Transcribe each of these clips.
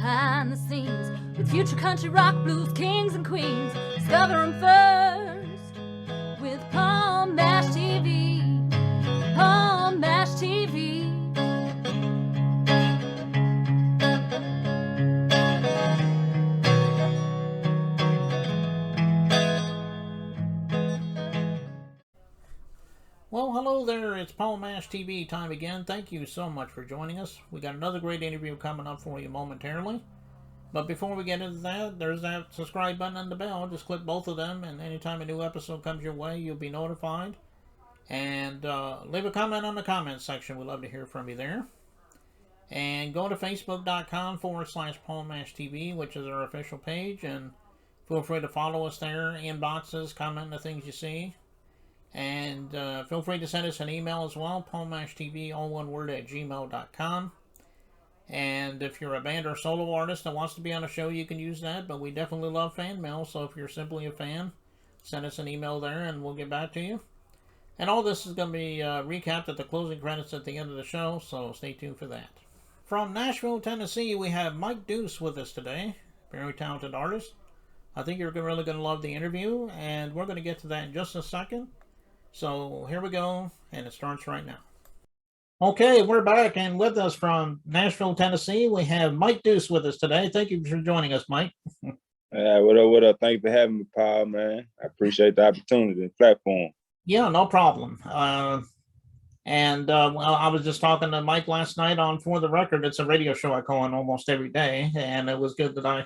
behind the scenes with future country rock blues kings and queens. Discover them first with Palm Mash TV. Palm Mash TV. Well, hello there. It's Paul Mash TV time again. Thank you so much for joining us. We got another great interview coming up for you momentarily. But before we get into that, there's that subscribe button and the bell. Just click both of them, and anytime a new episode comes your way, you'll be notified. And leave a comment on the comments section. We'd love to hear from you there. And go to facebook.com/Paul Mash TV, which is our official page, and feel free to follow us there, inboxes, comment the things you see. And feel free to send us an email as well, paulmashtv, all one word, @gmail.com. And if you're a band or solo artist that wants to be on a show, you can use that. But we definitely love fan mail, so if you're simply a fan, send us an email there and we'll get back to you. And all this is going to be recapped at the closing credits at the end of the show, so stay tuned for that. From Nashville, Tennessee, we have Mike Duece with us today. Very talented artist. I think you're really going to love the interview, and we're going to get to that in just a second. So here we go, and it starts right now. Okay, we're back, and with us from Nashville, Tennessee, we have Mike Duece with us today. Thank you for joining us, Mike. What up? Thank you for having me, Paul, man. I appreciate the opportunity and platform. Yeah, no problem. Well, I was just talking to Mike last night on For the Record. It's a radio show I call on almost every day, and it was good that I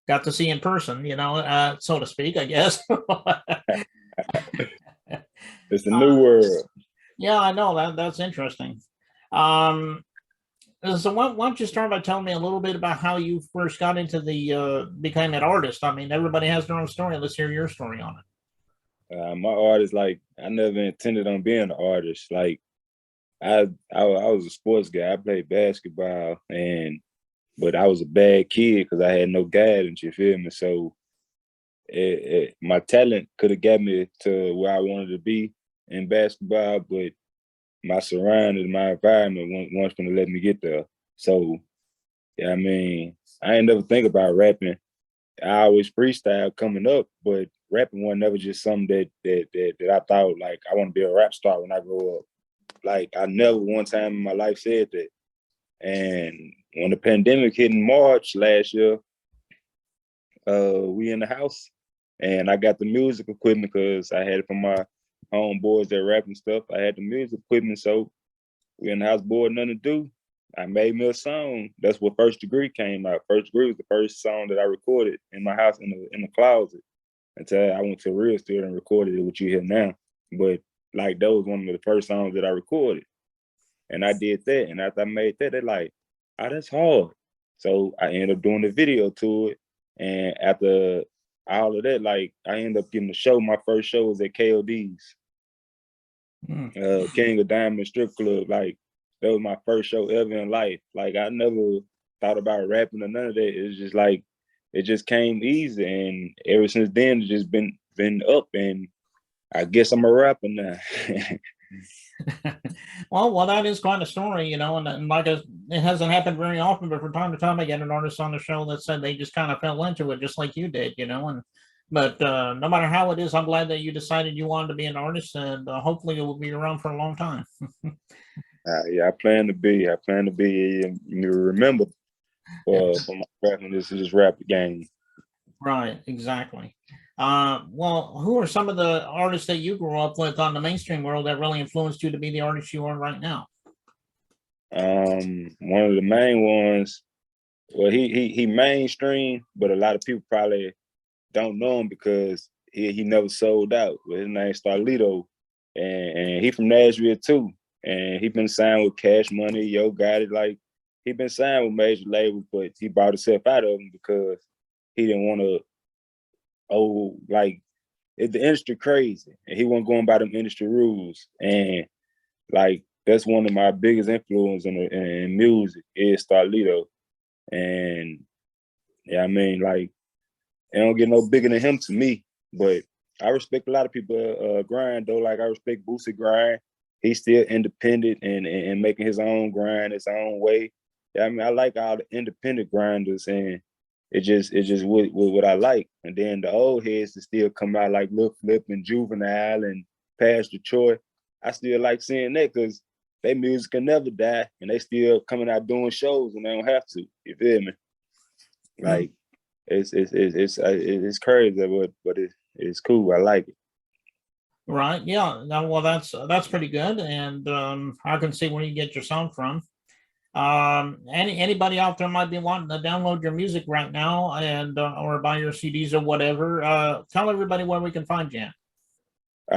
got to see in person, so to speak, I guess. It's a new world. Yeah, I know that's interesting. So why don't you start by telling me a little bit about how you first got into the becoming an artist? I mean, everybody has their own story. Let's hear your story on it. My artist, I never intended on being an artist. I was a sports guy. I played basketball, but I was a bad kid because I had no guidance. You feel me? So my talent could have got me to where I wanted to be in basketball, but my surroundings, my environment wasn't going to let me get there. So, I ain't never think about rapping. I always freestyle coming up, but rapping was never just something that I thought, I want to be a rap star when I grow up. I never one time in my life said that. And when the pandemic hit in March last year, we in the house, and I got the music equipment because I had it from my homeboys that rap and stuff. I had the music equipment, so we in the house, bored, nothing to do. I made me a song. That's what First Degree came out. First Degree was the first song that I recorded in my house in the closet until I went to a real studio and recorded it, what you hear now. But that was one of the first songs that I recorded, and I did that. And after I made that, they're like, "Oh, that's hard." So I ended up doing the video to it, and after all of that, I ended up getting the show. My first show was at KOD's. King of Diamond Strip Club. That was my first show ever in life. I never thought about rapping or none of that. It's just it just came easy, and ever since then it's just been up, and I guess I'm a rapper now. Well, that is quite a story, and it hasn't happened very often, but from time to time I get an artist on the show that said they just kind of fell into it just like you did, But no matter how it is, I'm glad that you decided you wanted to be an artist, and hopefully it will be around for a long time. Yeah, I plan to be. You remember for my rapping, this is rap game. Right, exactly. Well, who are some of the artists that you grew up with on the mainstream world that really influenced you to be the artist you are right now? One of the main ones, well, he mainstream, but a lot of people probably don't know him because he never sold out. But his name's Starlito, and he from Nashville too. And he been signed with Cash Money, Yo Gotti. He been signed with major labels, but he bought himself out of them because he didn't want to. The industry crazy, and he wasn't going by them industry rules. And that's one of my biggest influence in music is Starlito. And yeah, it don't get no bigger than him to me. But I respect a lot of people grind though. I respect Boosie grind. He's still independent and making his own grind, his own way. yeah, I mean, I like all the independent grinders, and it just what I like. And then the old heads that still come out like Lil Flip and Juvenile and Pastor Troy, I still like seeing that because their music can never die, and they still coming out doing shows when they don't have to. You feel me? Like it's crazy, but it's cool. I like it. Right. Yeah. Well, that's pretty good, and I can see where you get your sound from. Anybody out there might be wanting to download your music right now and or buy your CDs or whatever. Tell everybody where we can find you.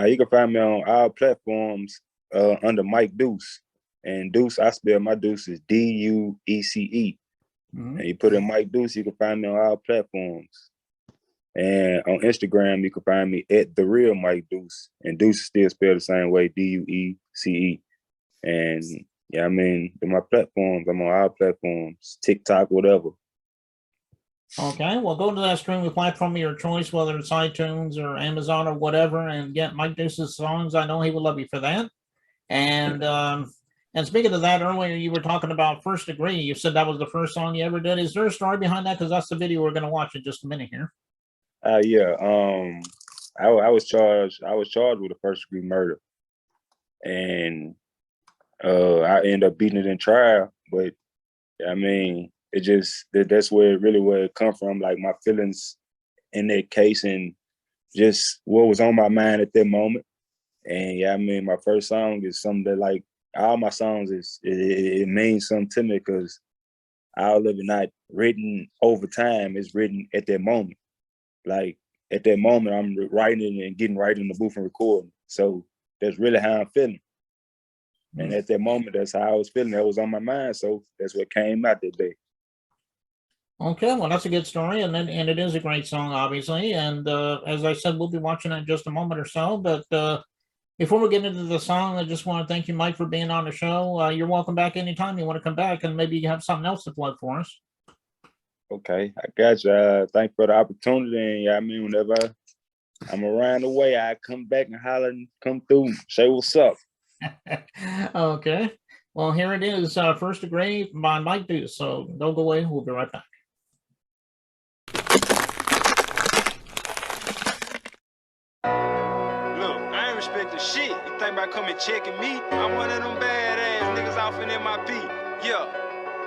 You can find me on all platforms under Mike Duece. And Duece, I spell my Duece is Duece. Mm-hmm. And you put in Mike Duece, you can find me on all platforms. And on Instagram, you can find me at The Real Mike Duece. And Duece is still spelled the same way, Duece. And yeah, I mean, my platforms, I'm on all platforms, TikTok, whatever. Okay, well, go to that streaming platform of your choice, whether it's iTunes or Amazon or whatever, and get Mike Duece's songs. I know he will love you for that. And speaking of that, earlier you were talking about First Degree. You said that was the first song you ever did. Is there a story behind that? Because that's the video we're going to watch in just a minute here. Yeah. I was charged with a first degree murder, and I ended up beating it in trial. But I mean, it just that's where it come from. Like my feelings in that case, and just what was on my mind at that moment. And yeah, I mean, my first song is something that, like, all my songs it means something to me because all of it not written over time. It's written at that moment. Like at that moment, I'm writing and getting right in the booth and recording. So that's really how I'm feeling. And at that moment, that's how I was feeling. That was on my mind. So that's what came out that day. Okay, well, that's a good story, and it is a great song, obviously. And as I said, we'll be watching it in just a moment or so. But before we get into the song, I just want to thank you, Mike, for being on the show. You're welcome back anytime you want to come back, and maybe you have something else to plug for us. Okay, I got you. Thanks for the opportunity. And yeah, I mean, whenever I'm around the way, I come back and holler and come through and say what's up. Okay. Well, here it is, First Degree by Mike Duece. So don't go away. We'll be right back. Look, I ain't respecting shit. You think about coming checking me? I'm one of them badass niggas off in MIP. Yeah.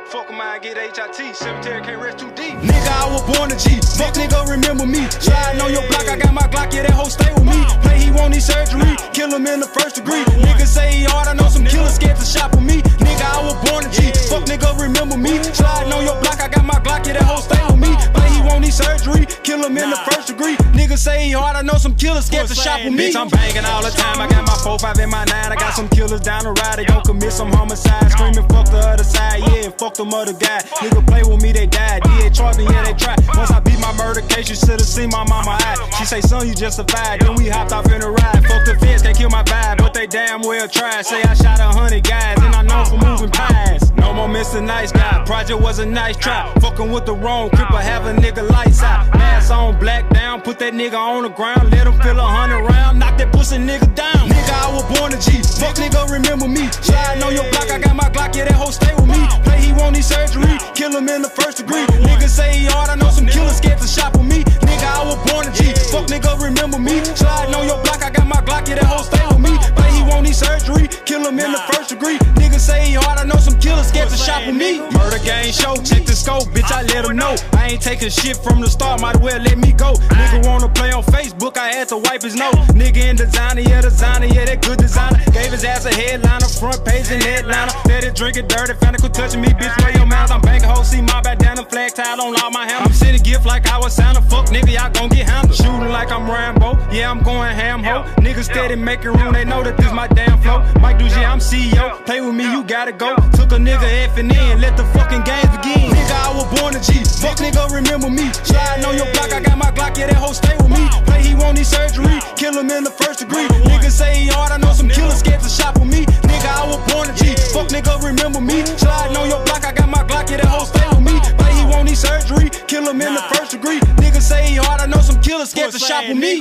Fuck em, I get HIT. Cemetery can't rest too deep. Nigga, I was born a G. Fuck nigga, remember me. Sliding on your block, I got my Glock, yeah, that hoe stay with me. Play, he want his surgery. Kill him in the first degree. Nigga say he hard, I know some killers scared to shop with me. Nigga, I was born a G. Fuck nigga, remember me. Sliding on your block, I got my Glock, yeah, that hoe stay with me. Play, he want his surgery. Kill him in the first degree. Nigga say he hard, I know some killers scared to shop with me. Bitch, I'm banging all the time. I got my 4-5 and my 9. I got some killers down the ride. They gon' commit some homicide. Screaming, fuck the other side. Yeah, fuck them other guys. Nigga play with me, they died. Yeah, charge me, yeah, they tried. Once I beat my murder case, you should've seen my mama eye. She say, son, you justified. Then we hopped off in a ride. Fuck the feds, can't kill my vibe, but they damn well tried. Say I shot 100 guys, and I know for moving pies. No more Mr. Nice Guy. Project was a nice try. Fucking with the wrong cripper, have a nigga lights out. Mask on, black down, put that nigga on the ground. Let him fill 100 round, knock that pussy nigga down. Nigga, I was born a G. Fuck nigga, remember me. Sliding on your block, I got my Glock, yeah, that hoe stay with me. Play, he want his surgery. Kill him in the first degree. Nigga say he hard, I know some killers scared to shop with me. Nigga, I was born a G. Fuck nigga, remember me. Sliding on your block, I got my Glock, yeah, that hoe stay with me. But he want his surgery. Kill him in the first degree. Nigga say he hard, I know some killers scared to shop with me. Murder game show, check the scope, bitch, I let him know. I ain't taking shit from the start, might well let me go. Nigga wanna play on Facebook, I had to wipe his nose. Nigga in designer, yeah, that good designer. Gave his ass a headliner, front page and headliner. Let it drink it dirty, finna quit touching me, bitch, where your mouth. I'm banking whole see my back down the flag tile on all my hands. I'm sending gift like I was Santa, fuck nigga, y'all gon' get handled. Shooting like I'm Rambo, yeah, I'm going ham ho. Niggas steady making room, they know that this my damn flow. Mike Duece, yeah, I'm CEO, play with me, you gotta go. Took a nigga effing in, let the fucking games begin. Nigga, I was born a G, fuck nigga, remember me. Sliding on your block, I got my Glock, yeah, that hoe stay with me. Play, he want his surgery, kill him in the first degree. Nigga say he hard, I know some killers scared to shop with me. Nigga, I was born a G, fuck nigga, remember me. Sliding on your block, I got my Glock, yeah, that hoe stay with me. Play, he want his surgery, kill him in the first degree. Nigga say he hard, I know some killers scared to shop with me.